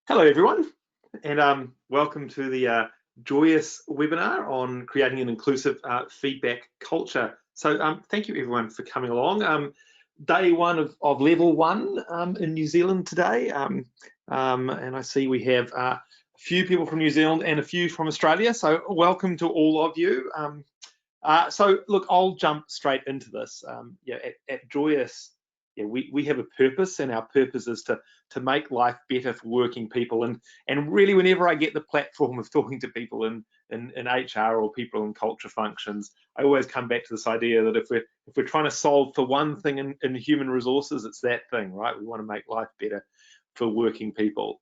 Hello everyone, and welcome to the Joyous webinar on creating an inclusive feedback culture. So thank you everyone for coming along. Day one of level one in New Zealand today, and I see we have a few people from New Zealand and a few from Australia, so welcome to all of you. So look, I'll jump straight into this. At Joyous, we have a purpose, and our purpose is to make life better for working people. And really, whenever I get the platform of talking to people in HR or people in culture functions, I always come back to this idea that if we're trying to solve for one thing in human resources, it's that thing, right? We want to make life better for working people.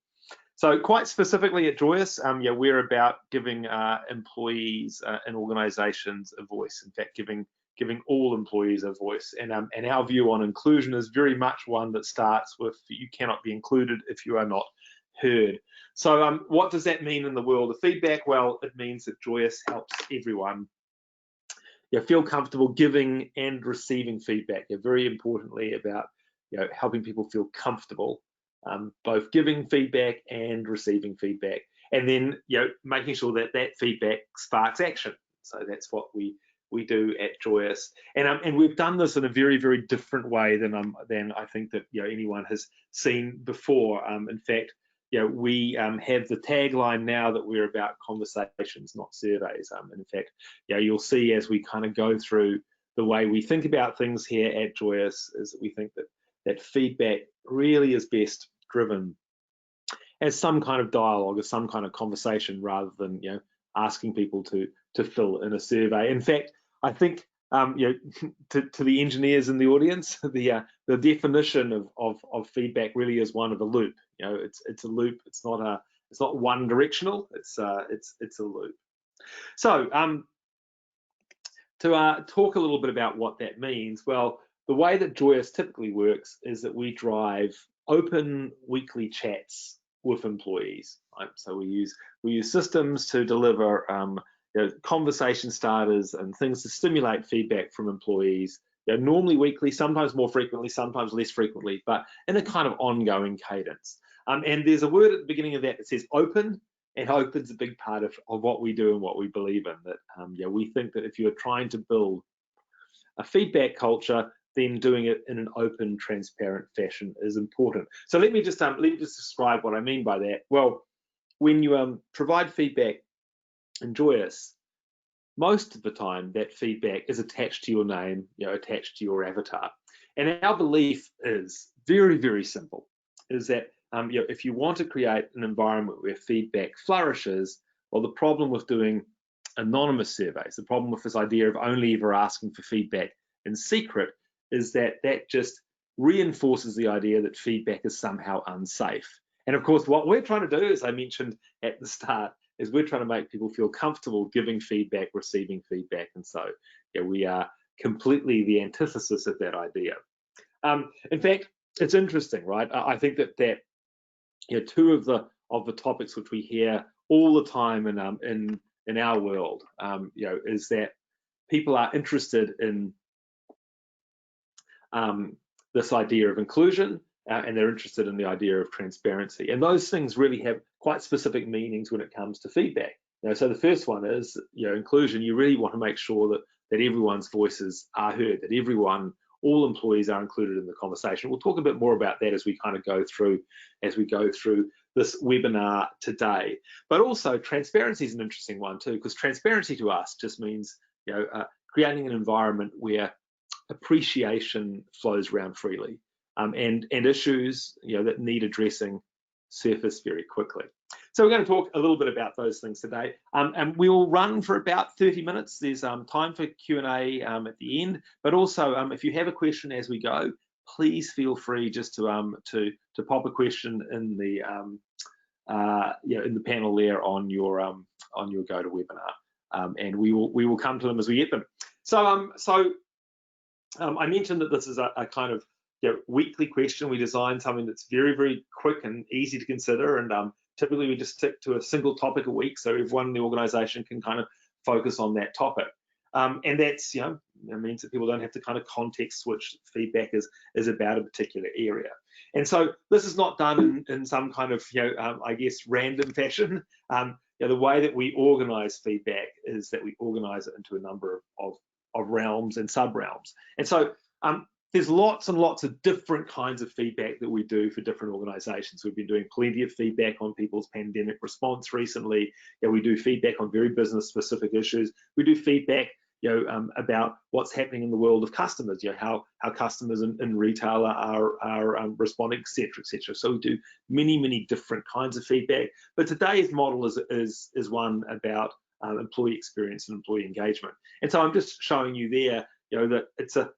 So quite specifically at Joyous, we're about giving employees and organisations a voice. In fact, giving all employees a voice. And our view on inclusion is very much one that starts with you cannot be included if you are not heard. So what does that mean in the world of feedback? Well, it means that Joyous helps everyone feel comfortable giving and receiving feedback. Very importantly about helping people feel comfortable both giving feedback and receiving feedback, and then making sure that feedback sparks action. So that's what we do at Joyous, and we've done this in a very, very different way than I think that anyone has seen before. In fact, we have the tagline now that we're about conversations, not surveys. In fact, you'll see as we kind of go through the way we think about things here at Joyous is that we think that feedback really is best driven as some kind of dialogue or some kind of conversation rather than asking people to fill in a survey. In fact, I think to the engineers in the audience, the definition of feedback really is one of a loop. It's a loop. It's not one directional. It's a loop. So to talk a little bit about what that means, well, the way that Joyous typically works is that we drive open weekly chats with employees. Right? So we use systems to deliver conversation starters and things to stimulate feedback from employees. Normally weekly, sometimes more frequently, sometimes less frequently, but in a kind of ongoing cadence. And there's a word at the beginning of that says open, and open's a big part of what we do and what we believe in. That we think that if you're trying to build a feedback culture, then doing it in an open, transparent fashion is important. So let me just describe what I mean by that. Well, when you provide feedback in Joyous, most of the time that feedback is attached to your name, attached to your avatar. And our belief is very, very simple, is that if you want to create an environment where feedback flourishes, well, the problem with doing anonymous surveys, the problem with this idea of only ever asking for feedback in secret, is that just reinforces the idea that feedback is somehow unsafe. And of course, what we're trying to do, as I mentioned at the start, is we're trying to make people feel comfortable giving feedback, receiving feedback. And so we are completely the antithesis of that idea. In fact, it's interesting, right? I think that two of the topics which we hear all the time in our world, is that people are interested in this idea of inclusion, and they're interested in the idea of transparency. And those things really have quite specific meanings when it comes to feedback. So the first one is, inclusion. You really want to make sure that everyone's voices are heard, that all employees are included in the conversation. We'll talk a bit more about that as we kind of go through this webinar today. But also transparency is an interesting one too, because transparency to us just means creating an environment where appreciation flows around freely, and issues that need addressing surface very quickly. So we're going to talk a little bit about those things today, and we will run for about 30 minutes. There's time for Q&A at the end, but also if you have a question as we go, please feel free just to pop a question in the in the panel there on your GoToWebinar, and we will come to them as we get them. So I mentioned that this is a kind of weekly question. We designed something that's very, very quick and easy to consider, and typically we just stick to a single topic a week so everyone in the organization can kind of focus on that topic. And that's it means that people don't have to kind of context switch. Feedback is about a particular area. And so this is not done in some kind of, I guess, random fashion. The way that we organize feedback is that we organize it into a number of realms and sub-realms. And so there's lots and lots of different kinds of feedback that we do for different organizations. We've been doing plenty of feedback on people's pandemic response recently. We do feedback on very business specific issues. We do feedback about what's happening in the world of customers, how customers in retail are responding, etc. So we do many different kinds of feedback. But today's model is one about employee experience and employee engagement. And so I'm just showing you there, that it's a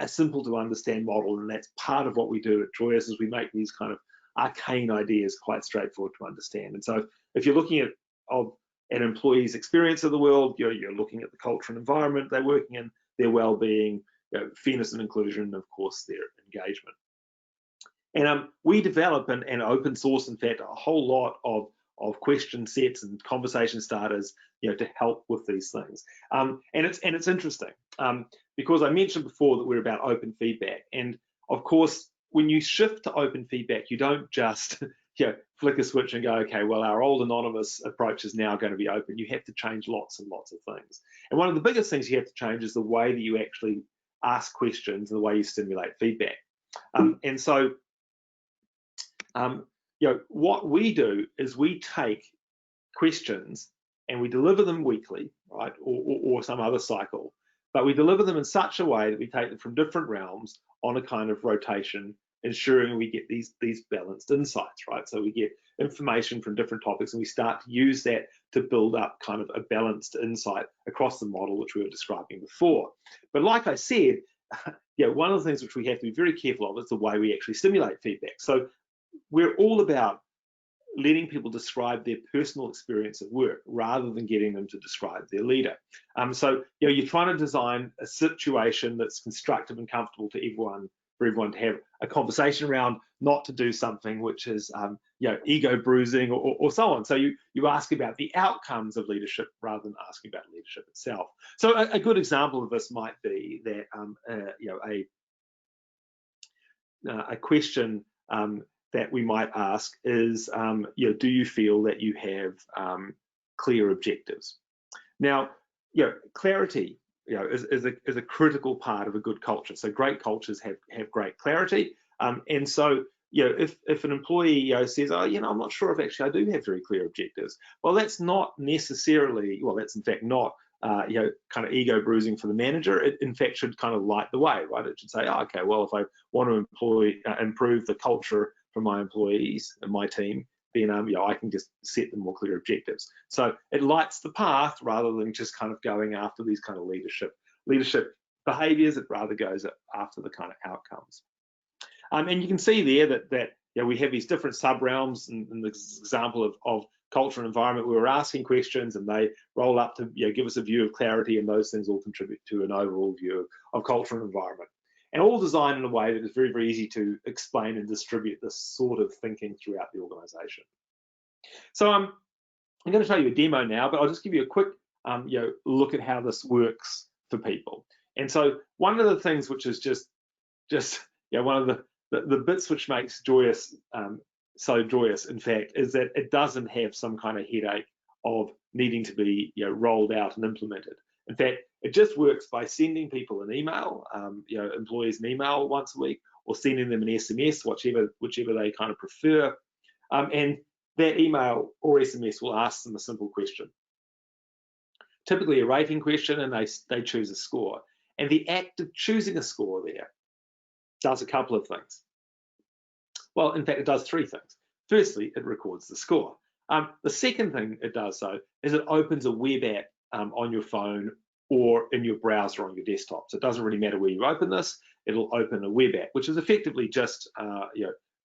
simple to understand model, and that's part of what we do at Joyous, is we make these kind of arcane ideas quite straightforward to understand. And so if you're looking at an employee's experience of the world, you're looking at the culture and environment they're working in, their well-being, fairness and inclusion, and of course their engagement. And we develop and open source, in fact, a whole lot of question sets and conversation starters, to help with these things. And it's interesting because I mentioned before that we're about open feedback, and of course when you shift to open feedback, you don't just flick a switch and go, okay, well, our old anonymous approach is now going to be open. You have to change lots and lots of things. And one of the biggest things you have to change is the way that you actually ask questions and the way you stimulate feedback. And so, what we do is we take questions and we deliver them weekly, right, or some other cycle, but we deliver them in such a way that we take them from different realms on a kind of rotation, ensuring we get these balanced insights, right? So we get information from different topics and we start to use that to build up kind of a balanced insight across the model, which we were describing before. But like I said, one of the things which we have to be very careful of is the way we actually stimulate feedback. So we're all about letting people describe their personal experience at work rather than getting them to describe their leader. So you're trying to design a situation that's constructive and comfortable to everyone, for everyone to have a conversation around, not to do something which is ego bruising or so on. So you ask about the outcomes of leadership rather than asking about leadership itself. So a good example of this might be that a question that we might ask is, do you feel that you have clear objectives? Now, clarity is a critical part of a good culture. So great cultures have great clarity. And so, if an employee says, oh, I'm not sure if actually I do have very clear objectives. Well, that's not necessarily, that's in fact not kind of ego bruising for the manager. It in fact should kind of light the way, right? It should say, oh, okay, well, if I want to improve the culture for my employees and my team, then I can just set them more clear objectives. So it lights the path rather than just kind of going after these kind of leadership behaviors. It rather goes after the kind of outcomes. And you can see there that we have these different sub-realms. In this example of culture and environment, we were asking questions and they roll up to give us a view of clarity, and those things all contribute to an overall view of culture and environment. And all designed in a way that is very, very easy to explain and distribute this sort of thinking throughout the organization. So I'm going to show you a demo now, but I'll just give you a quick look at how this works for people. And so one of the things which is just one of the bits which makes Joyous so joyous, in fact, is that it doesn't have some kind of headache of needing to be rolled out and implemented. In fact, it just works by sending people an email, employees an email once a week, or sending them an SMS, whichever they kind of prefer. And that email or SMS will ask them a simple question, typically a rating question, and they choose a score. And the act of choosing a score there does a couple of things. Well, in fact, it does three things. Firstly, it records the score. The second thing it does, though, is it opens a web app on your phone or in your browser on your desktop. So it doesn't really matter where you open this, it'll open a web app, which is effectively just,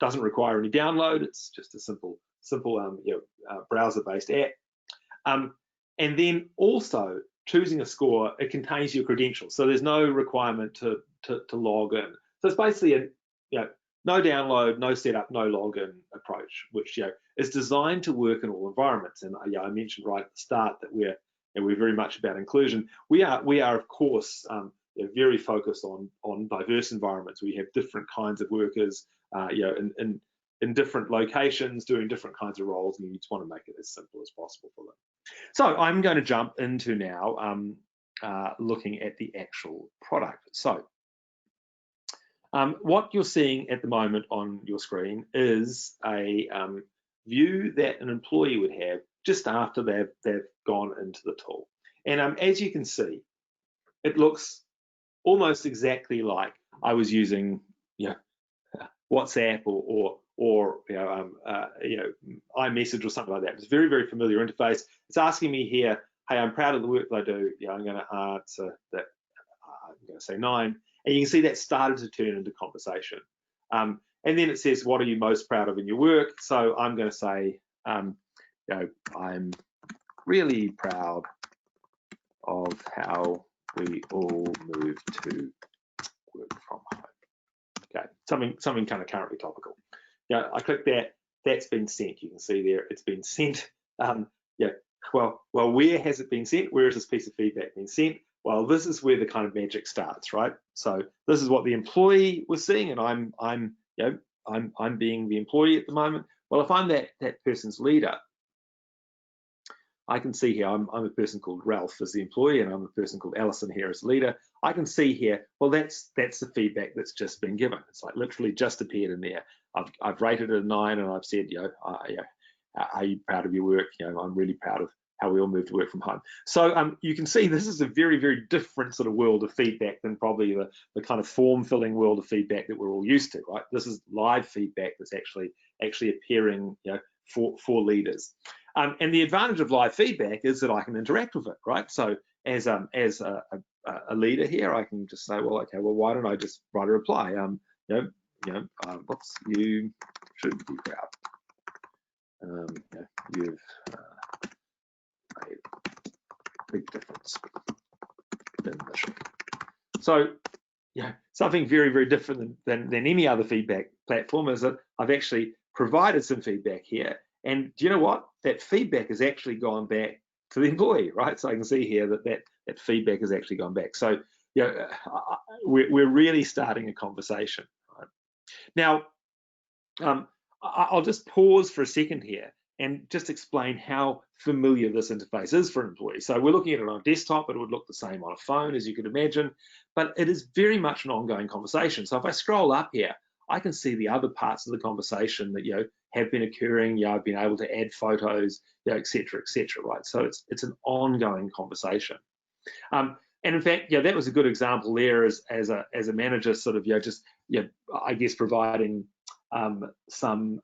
doesn't require any download. It's just a simple browser-based app. And then also choosing a score, it contains your credentials. So there's no requirement to log in. So it's basically no download, no setup, no login approach, which is designed to work in all environments. And I mentioned right at the start that we're very much about inclusion. We are of course very focused on diverse environments where you have different kinds of workers, in different locations doing different kinds of roles, and you just want to make it as simple as possible for them. So I'm going to jump into now looking at the actual product. So what you're seeing at the moment on your screen is a view that an employee would have just after they've gone into the tool. And as you can see, it looks almost exactly like I was using WhatsApp or iMessage or something like that. It's a very, very familiar interface. It's asking me here, hey, I'm proud of the work that I do. I'm going to answer that. I'm going to say 9. And you can see that started to turn into conversation. And then it says, what are you most proud of in your work? So I'm going to say, I'm really proud of how we all move to work from home. Okay, something kind of currently topical. I click that. That's been sent. You can see there it's been sent. Well, where has it been sent? Where has this piece of feedback been sent? Well, this is where the kind of magic starts, right? So this is what the employee was seeing, and I'm being the employee at the moment. Well, if I'm that person's leader, I can see here I'm a person called Ralph as the employee, and I'm a person called Alison here as leader. I can see here, well, that's the feedback that's just been given. It's like literally just appeared in there. I've rated it a 9, and I've said, are you proud of your work? I'm really proud of how we all move to work from home. So you can see this is a very, very different sort of world of feedback than probably the kind of form-filling world of feedback that we're all used to, right? This is live feedback that's actually appearing, for leaders. And the advantage of live feedback is that I can interact with it, right? So as a leader here, I can just say, well, okay, well, why don't I just write a reply? You should be proud. You've made a big difference in mission. So, something very, very different than any other feedback platform is that I've actually provided some feedback here. And do you know what? That feedback has actually gone back to the employee, right? So I can see here that feedback has actually gone back. So, we're really starting a conversation. Right? Now, I'll just pause for a second here and just explain how familiar this interface is for employees. So we're looking at it on a desktop. It would look the same on a phone, as you could imagine, but it is very much an ongoing conversation. So if I scroll up here, I can see the other parts of the conversation that have been occurring. I've been able to add photos, et cetera, right? So it's an ongoing conversation. And in fact, that was a good example there as a manager, sort of I guess providing some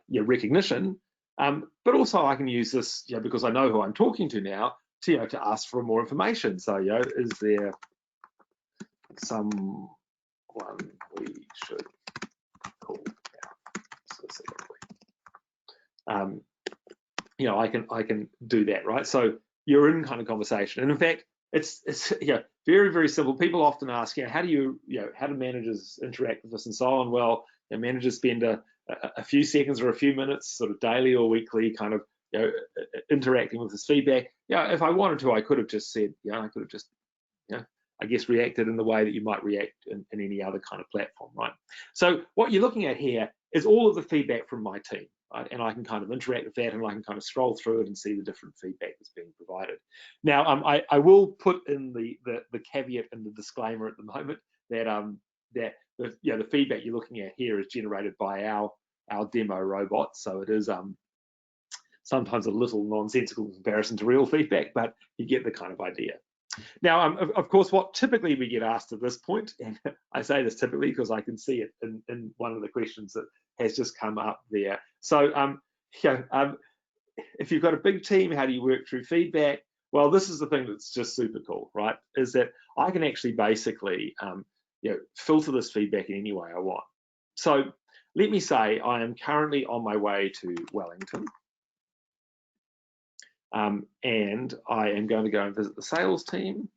recognition, but also I can use this because I know who I'm talking to now to ask for more information. So is there someone we should call out specifically? I can do that, right? So you're in kind of conversation, and in fact, it's very, very simple. People often ask, how do managers interact with this and so on? Well, managers spend a few seconds or a few minutes, sort of daily or weekly, kind of interacting with this feedback. If I wanted to, I could have just said, I could have just, I guess, reacted in the way that you might react in any other kind of platform, right? So what you're looking at here is all of the feedback from my team, right? And I can kind of interact with that, and I can kind of scroll through it and see the different feedback that's being provided. Now, I will put in the caveat and the disclaimer at the moment that the feedback you're looking at here is generated by our demo robot, so it is sometimes a little nonsensical in comparison to real feedback, but you get the kind of idea. Now, of course, what typically we get asked at this point, and I say this typically because I can see it in one of the questions that has just come up there. So, if you've got a big team, how do you work through feedback? Well, this is the thing that's just super cool, right? Is that I can actually basically, filter this feedback in any way I want. So, let me say I am currently on my way to Wellington. And I am going to go and visit the sales team,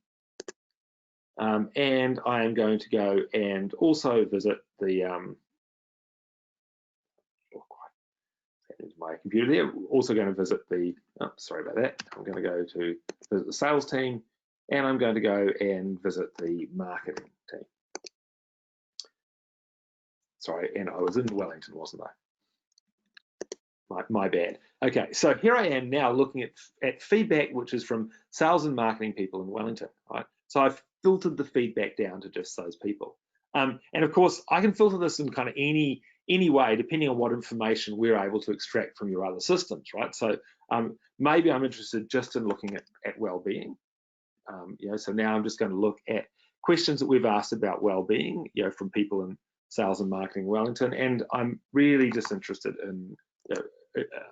and I am going to go and also visit the my computer there. Also going to visit the sorry about that. I'm going to go to visit the sales team, and I'm going to go and visit the marketing team. Sorry, and I was in Wellington, wasn't I? My bad. Okay, so here I am now looking at feedback, which is from sales and marketing people in Wellington, right? So I've filtered the feedback down to just those people. And of course, I can filter this in kind of any way, depending on what information we're able to extract from your other systems, right? So maybe I'm interested just in looking at well-being. So now I'm just going to look at questions that we've asked about well-being, from people in sales and marketing in Wellington, and I'm really just interested in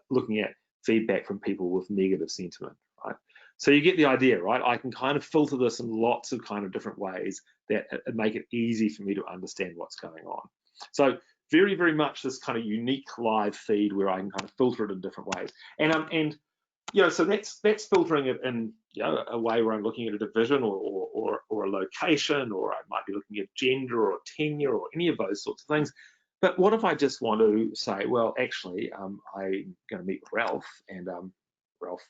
looking at feedback from people with negative sentiment, right? So you get the idea, right? I can kind of filter this in lots of kind of different ways that make it easy for me to understand what's going on. So very, very much this kind of unique live feed where I can kind of filter it in different ways. And so that's filtering it in a way where I'm looking at a division or a location, or I might be looking at gender or tenure or any of those sorts of things. But what if I just want to say, well, actually, I'm going to meet with Ralph and Ralph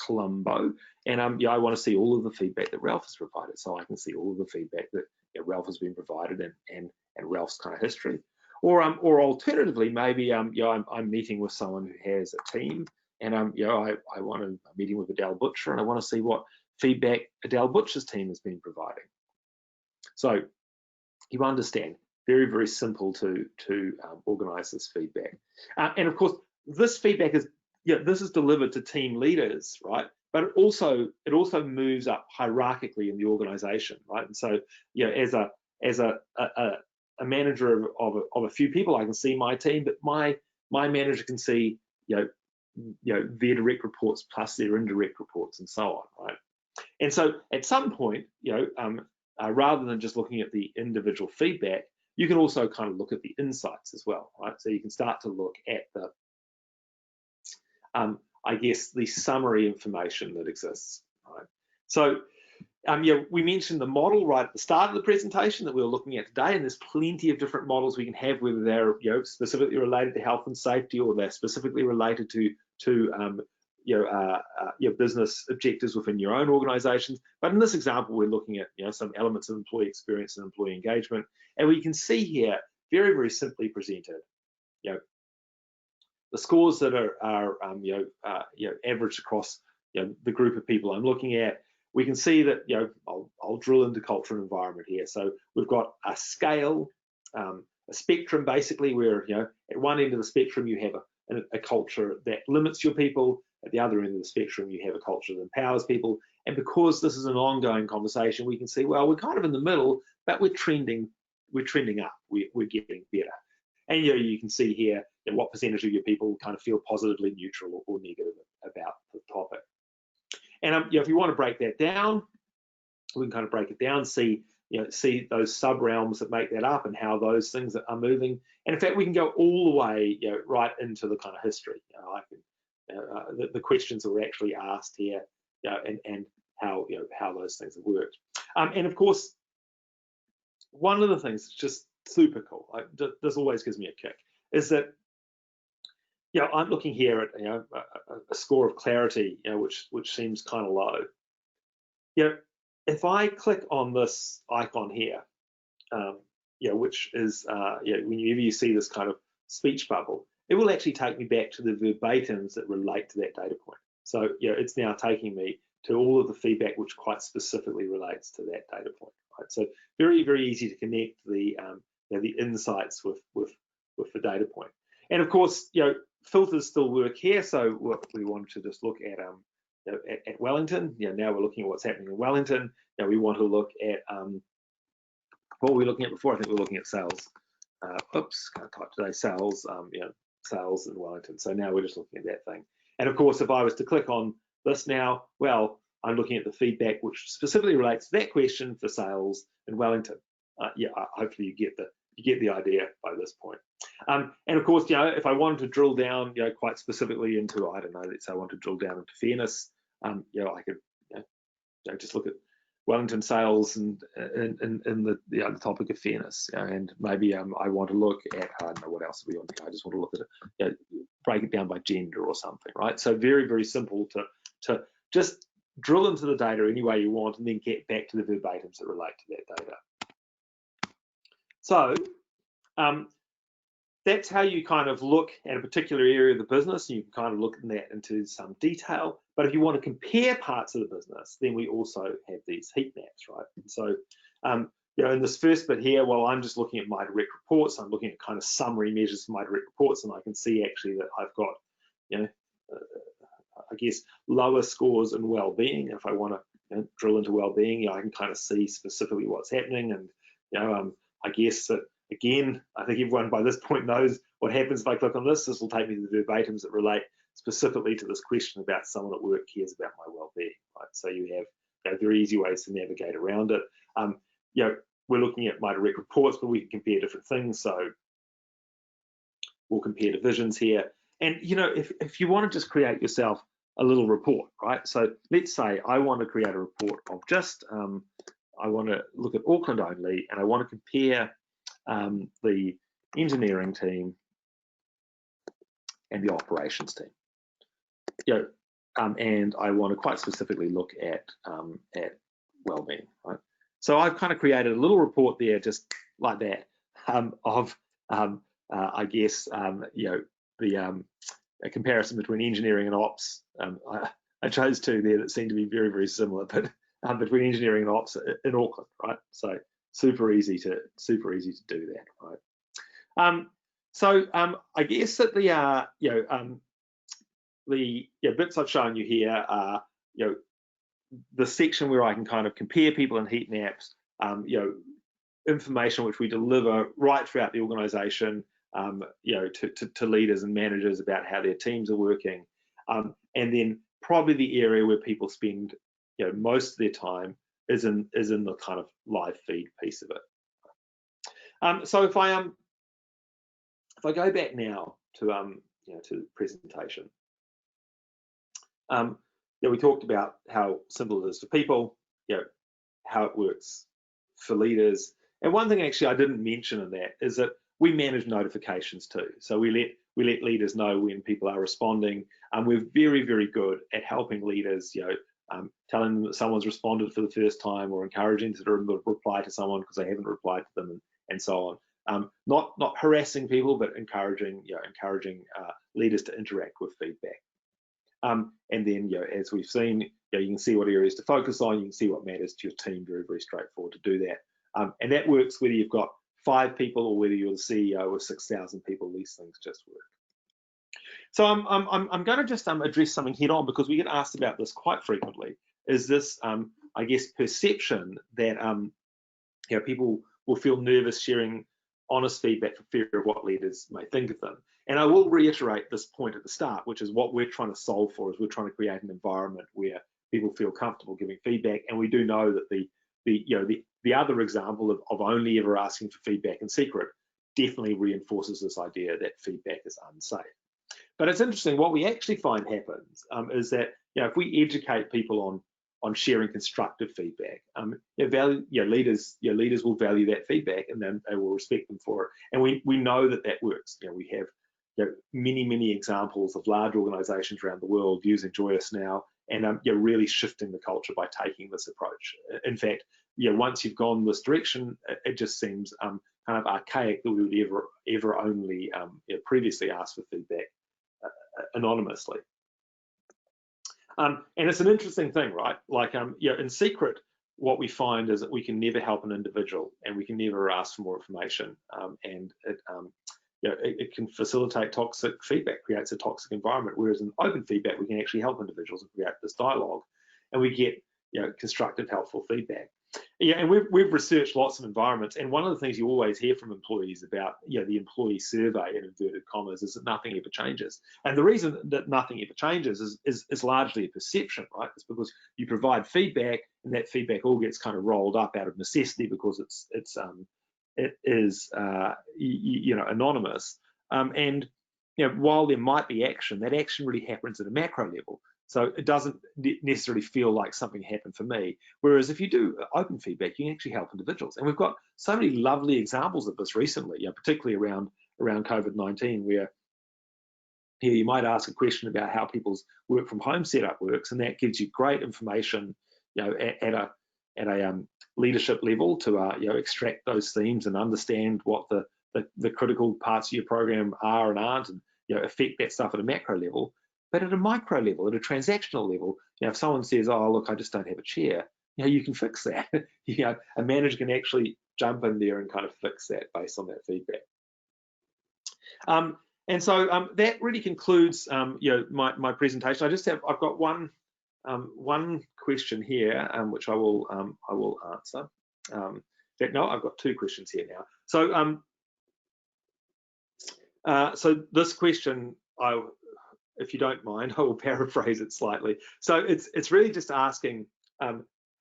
Colombo, and I want to see all of the feedback that Ralph has provided, so I can see all of the feedback that Ralph has been provided and Ralph's kind of history. Or alternatively, maybe I'm meeting with someone who has a team, and I'm meeting with Adele Butcher, and I want to see what feedback Adele Butcher's team has been providing. So you understand. Very, very simple to organize this feedback. And of course, this feedback is, this is delivered to team leaders, right? But it also moves up hierarchically in the organization, right? And so, as a manager of a few people, I can see my team, but my manager can see, their direct reports plus their indirect reports and so on, right? And so at some point, rather than just looking at the individual feedback, you can also kind of look at the insights as well, right? So you can start to look at the, I guess, the summary information that exists, right? So, we mentioned the model right at the start of the presentation that we were looking at today, and there's plenty of different models we can have, whether they're specifically related to health and safety, or they're specifically related to your business objectives within your own organizations. But in this example, we're looking at some elements of employee experience and employee engagement, and we can see here very, very simply presented the scores that are averaged across the group of people I'm looking at. We can see that I'll drill into culture and environment here. So we've got a scale, a spectrum, basically, where at one end of the spectrum you have a culture that limits your people. At the other end of the spectrum, you have a culture that empowers people. And because this is an ongoing conversation, we can see, well, we're kind of in the middle, but we're trending up. We're getting better. And you can see here what percentage of your people kind of feel positively neutral or negative about the topic. And if you want to break that down, we can kind of break it down, see those sub realms that make that up and how those things are moving. And in fact, we can go all the way right into the kind of history. The questions that were actually asked here, and how those things have worked. And of course, one of the things that's just super cool, this always gives me a kick, is that I'm looking here at a score of clarity, which seems kind of low. If I click on this icon here, which is whenever you see this kind of speech bubble, it will actually take me back to the verbatims that relate to that data point. So it's now taking me to all of the feedback which quite specifically relates to that data point. Right? So very, very easy to connect the insights with the data point. And of course, filters still work here. So we wanted to just look at Wellington. Now we're looking at what's happening in Wellington. Now we want to look at what were we looking at before? I think we were looking at sales. Oops, can't type today. Sales. Sales in Wellington. So now we're just looking at that thing. And of course, if I was to click on this now, well, I'm looking at the feedback which specifically relates to that question for sales in Wellington. Hopefully you get the idea by this point. And of course, if I wanted to drill down, quite specifically into, I don't know, let's say I want to drill down into fairness, I could, just look at Wellington sales and in the topic of fairness, and maybe I want to look at, I don't know what else we want to. I just want to look at it, break it down by gender or something, right? So very, very simple to just drill into the data any way you want, and then get back to the verbatims that relate to that data. So that's how you kind of look at a particular area of the business, and you can kind of look at that into some detail. But if you want to compare parts of the business, then we also have these heat maps, right? And so, you know, in this first bit here, well, I'm just looking at my direct reports. I'm looking at kind of summary measures for my direct reports, and I can see actually that I've got, you know, I guess lower scores in well-being. If I want to, you know, drill into well-being, you know, I can kind of see specifically what's happening, and you know, I guess that. Again, I think everyone by this point knows what happens if I click on this. This will take me to the verbatims that relate specifically to this question about someone at work cares about my well-being, right? So you have, you know, very easy ways to navigate around it. You know, we're looking at my direct reports, but we can compare different things. So we'll compare divisions here. And, you know, if you want to just create yourself a little report, right? So let's say I want to create a report of just, I want to look at Auckland only, and I want to compare the engineering team and the operations team. You know, and I want to quite specifically look at well-being, right? So I've kind of created a little report there, just like that, of I guess you know, the a comparison between engineering and ops. I chose two there that seem to be very, very similar, but between engineering and ops in Auckland, right? So super easy to do that, right? So I guess that the you know, the bits I've shown you here are, you know, the section where I can kind of compare people in heat maps, you know, information which we deliver right throughout the organisation, you know, to leaders and managers about how their teams are working, and then probably the area where people spend, you know, most of their time is in the kind of live feed piece of it. So if I go back now to you know, to the presentation, yeah, we talked about how simple it is for people, you know, how it works for leaders, and one thing actually I didn't mention in that is that we manage notifications too. So we let leaders know when people are responding, and we're very, very good at helping leaders, you know, telling them that someone's responded for the first time, or encouraging them to reply to someone because they haven't replied to them, and so on. Not harassing people, but encouraging, you know, leaders to interact with feedback. And then, you know, as we've seen, you know, you can see what areas to focus on. You can see what matters to your team. Very, very straightforward to do that. And that works whether you've got 5 people or whether you're the CEO of 6,000 people. These things just work. So I'm going to just address something head on, because we get asked about this quite frequently. Is this, I guess, perception that you know, people will feel nervous sharing honest feedback for fear of what leaders may think of them. And I will reiterate this point at the start, which is what we're trying to solve for. Is we're trying to create an environment where people feel comfortable giving feedback. And we do know that the other example of only ever asking for feedback in secret definitely reinforces this idea that feedback is unsafe. But it's interesting, what we actually find happens is that, you know, if we educate people on sharing constructive feedback, leaders will value that feedback, and then they will respect them for it. And we know that works. You know, we have, you know, many examples of large organisations around the world using Joyous now, and you're really shifting the culture by taking this approach. In fact, you know, once you've gone this direction, it just seems kind of archaic that we would ever only you know, previously ask for feedback anonymously. And it's an interesting thing, right? Like, you know, in secret, what we find is that we can never help an individual, and we can never ask for more information, and you know, it can facilitate toxic feedback, creates a toxic environment. Whereas in open feedback, we can actually help individuals and create this dialogue, and we get, you know, constructive, helpful feedback. Yeah, and we've researched lots of environments, and one of the things you always hear from employees about, you know, the employee survey in inverted commas, is that nothing ever changes. And the reason that nothing ever changes is largely a perception, right? It's because you provide feedback, and that feedback all gets kind of rolled up out of necessity because it is you know, anonymous. And, you know, while there might be action, that action really happens at a macro level. So it doesn't necessarily feel like something happened for me. Whereas if you do open feedback, you can actually help individuals. And we've got so many lovely examples of this recently, you know, particularly around COVID-19, where, here you might ask a question about how people's work from home setup works, and that gives you great information, at a leadership level to extract those themes and understand what the critical parts of your program are and aren't, and affect that stuff at a macro level. But at a micro level, at a transactional level, if someone says, "Oh, look, I just don't have a chair," you can fix that. A manager can actually jump in there and kind of fix that based on that feedback. And so that really concludes my presentation. I've got one question here, which I will answer. In fact, no, I've got two questions here now. So this question, if you don't mind, I will paraphrase it slightly. So it's really just asking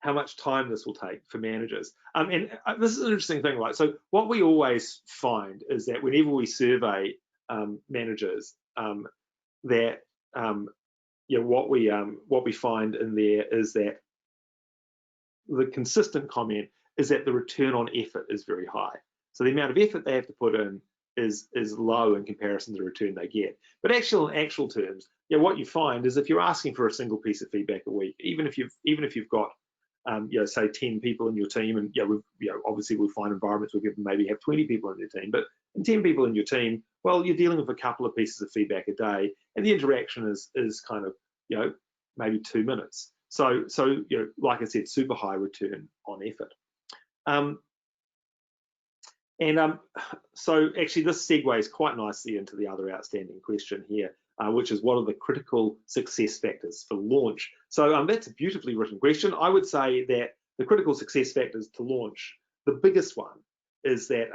how much time this will take for managers. And this is an interesting thing, right? So what we always find is that whenever we survey managers, that what we find in there is that the consistent comment is that the return on effort is very high. So the amount of effort they have to put in is low in comparison to the return they get. But in actual terms, what you find is if you're asking for a single piece of feedback a week, even if you've got say 10 people in your team, and obviously we'll find environments where people maybe have 20 people in your team, but 10 people in your team, well, you're dealing with a couple of pieces of feedback a day, and the interaction is kind of maybe 2 minutes. So like I said, super high return on effort. So actually this segues quite nicely into the other outstanding question here, which is what are the critical success factors for launch? So that's a beautifully written question. I would say that the critical success factors to launch, the biggest one is that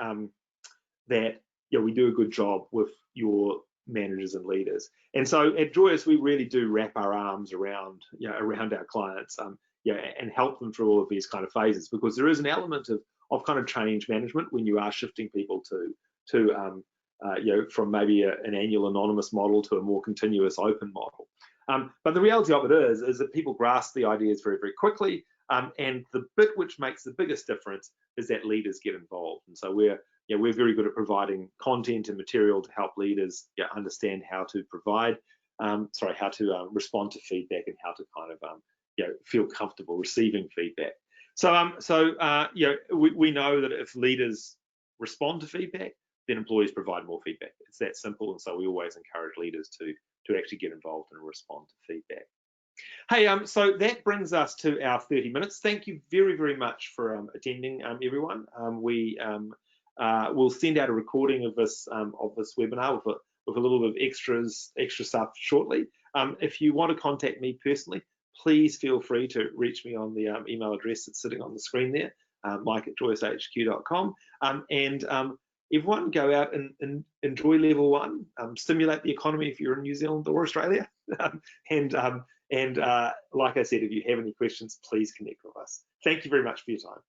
we do a good job with your managers and leaders. And so at Joyous, we really do wrap our arms around our clients and help them through all of these kind of phases, because there is an element of kind of change management when you are shifting people to from maybe an annual anonymous model to a more continuous open model. But the reality of it is that people grasp the ideas very, very quickly, and the bit which makes the biggest difference is that leaders get involved. And so we're very good at providing content and material to help leaders understand how to respond to feedback and how to kind of feel comfortable receiving feedback. So we know that if leaders respond to feedback, then employees provide more feedback. It's that simple, and so we always encourage leaders to actually get involved and respond to feedback. Hey, so that brings us to our 30 minutes. Thank you very, very much for attending, everyone. We'll send out a recording of this webinar with a little bit of extra stuff shortly. If you want to contact me personally, please feel free to reach me on the email address that's sitting on the screen there, mike@joyoushq.com. Everyone go out and enjoy level 1, stimulate the economy if you're in New Zealand or Australia. And like I said, if you have any questions, please connect with us. Thank you very much for your time.